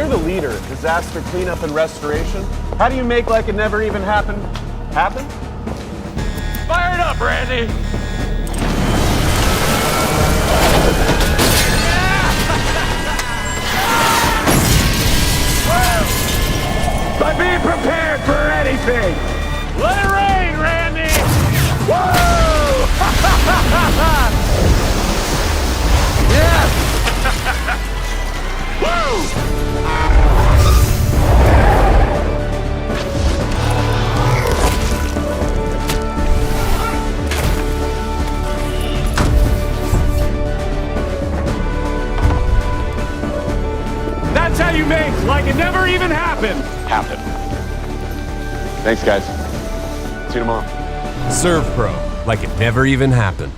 you're the leader in disaster cleanup and restoration. How do you make like it never even happened happen? Fire it up, Randy! By being prepared for anything! Let it rain, Randy! Whoa! Yes! Woo! That's how you make like it never even happened. Thanks, guys. See you tomorrow. SERVPRO, like it never even happened.